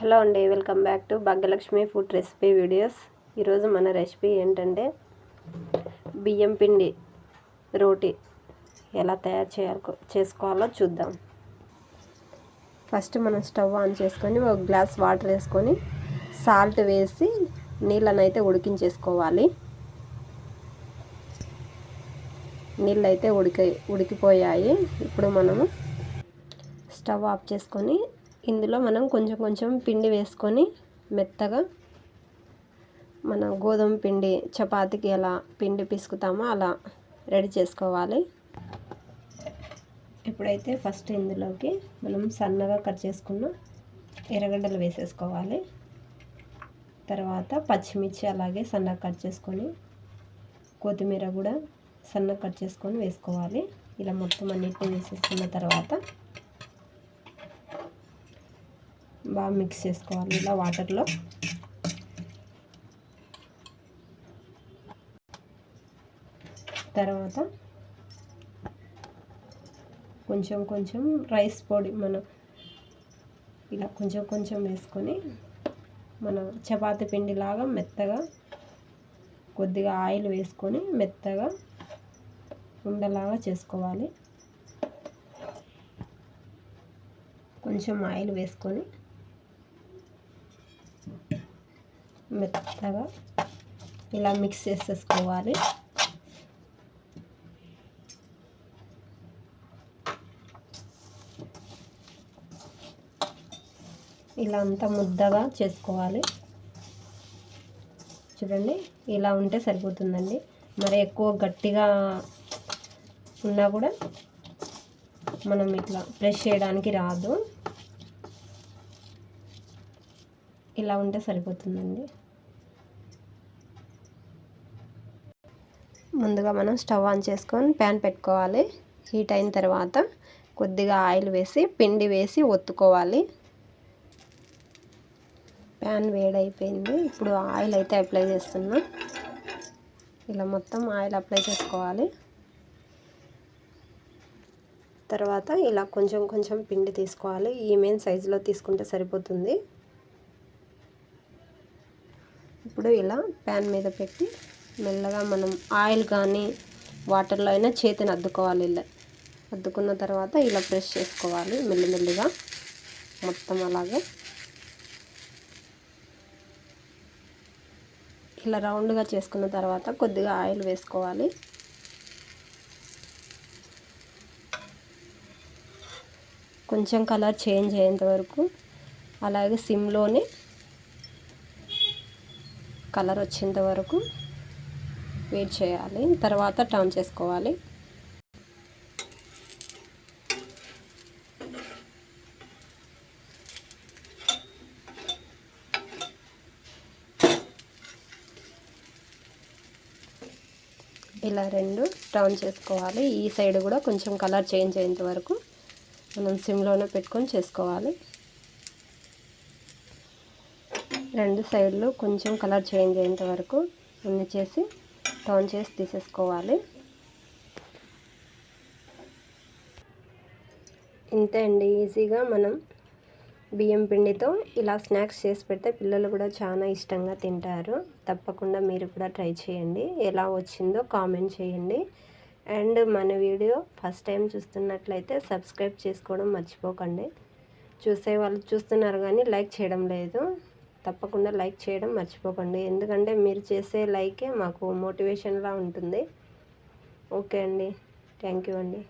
Hello అండి, welcome back to Bhagyalakshmi food recipe videos. ఈరోజు మన రెసిపీ ఏంటంటే బియ్యం పిండి రోటీ ఎలా తయారు చేసుకోవాలో చూద్దాం. ఫస్ట్ మనం స్టవ్ ఆన్ చేసుకొని ఒక గ్లాస్ వాటర్ వేసుకొని సాల్ట్ వేసి నీళ్ళని అయితే ఉడికించేసుకోవాలి. నీళ్ళు అయితే ఉడికిపోయాయి. ఇప్పుడు మనము స్టవ్ ఆఫ్ చేసుకొని ఇందులో మనం కొంచెం పిండి వేసుకొని మెత్తగా మనం గోధుమ పిండి చపాతీకి ఎలా పిండి పిసుకుతామో అలా రెడీ చేసుకోవాలి. ఇప్పుడైతే ఫస్ట్ ఇందులోకి మనం సన్నగా కట్ చేసుకున్న ఎర్రగడ్డలు వేసేసుకోవాలి. తర్వాత పచ్చిమిర్చి అలాగే సన్నగా కట్ చేసుకొని, కొత్తిమీర కూడా సన్నగా కట్ చేసుకొని వేసుకోవాలి. ఇలా మొత్తం అన్నిటిని వేసేసుకున్న తర్వాత బాగా మిక్స్ చేసుకోవాలి ఇలా వాటర్లో. తర్వాత కొంచెం రైస్ పొడి మనం ఇలా కొంచెం వేసుకొని మనం చపాతీ పిండిలాగా మెత్తగా కొద్దిగా ఆయిల్ వేసుకొని మెత్తగా ఉండలాగా చేసుకోవాలి. కొంచెం ఆయిల్ వేసుకొని మెత్తగా ఇలా మిక్స్ చేసేసుకోవాలి. ఇలా అంతా ముద్దగా చేసుకోవాలి. చూడండి, ఇలా ఉంటే సరిపోతుందండి. మరి ఎక్కువ గట్టిగా ఉన్నా కూడా మనం ఇట్లా ప్రెస్ చేయడానికి రాదు. ఇలా ఉంటే సరిపోతుందండి. ముందుగా మనం స్టవ్ ఆన్ చేసుకొని ప్యాన్ పెట్టుకోవాలి. హీట్ అయిన తర్వాత కొద్దిగా ఆయిల్ వేసి పిండి వేసి ఒత్తుకోవాలి. ప్యాన్ వేడైపోయింది. ఇప్పుడు ఆయిల్ అయితే అప్లై చేస్తున్నా. ఇలా మొత్తం ఆయిల్ అప్లై చేసుకోవాలి. తర్వాత ఇలా కొంచెం పిండి తీసుకోవాలి. ఈమెన్ సైజులో తీసుకుంటే సరిపోతుంది. ఇప్పుడు ఇలా ప్యాన్ మీద పెట్టి మెల్లగా మనం ఆయిల్ కానీ వాటర్లో అయినా చేతిని అద్దుకోవాలి. ఇలా అద్దుకున్న తర్వాత ఇలా ప్రెస్ చేసుకోవాలి మెల్లిగా మొత్తం అలాగే. ఇలా రౌండ్గా చేసుకున్న తర్వాత కొద్దిగా ఆయిల్ వేసుకోవాలి. కొంచెం కలర్ చేంజ్ అయ్యేంత వరకు అలాగే సిమ్లోనే కలర్ వచ్చేంత వరకు వెయిట్ చేయాలి. తర్వాత టర్న్ చేసుకోవాలి. ఇలా రెండు టర్న్ చేసుకోవాలి. ఈ సైడ్ కూడా కొంచెం కలర్ చేంజ్ అయ్యేంత వరకు మనం సిమ్లోనే పెట్టుకొని చేసుకోవాలి. రెండు సైడ్లు కొంచెం కలర్ చేంజ్ అయ్యేంత వరకు అన్ని చేసి టర్న్ చేసి తీసేసుకోవాలి. ఇంతే అండి, ఈజీగా మనం బియ్యం పిండితో ఇలా స్నాక్స్ చేసి పెడితే పిల్లలు కూడా చాలా ఇష్టంగా తింటారు. తప్పకుండా మీరు కూడా ట్రై చేయండి. ఎలా వచ్చిందో కామెంట్ చేయండి. అండ్ మన వీడియో ఫస్ట్ టైం చూస్తున్నట్లయితే సబ్స్క్రైబ్ చేసుకోవడం మర్చిపోకండి. చూసే వాళ్ళు చూస్తున్నారు కానీ లైక్ చేయడం లేదు. తప్పకుండా లైక్ చేయడం మర్చిపోకండి. ఎందుకంటే మీరు చేసే లైకే మాకు మోటివేషన్లా ఉంటుంది. ఓకే అండి, థ్యాంక్ యూ అండి.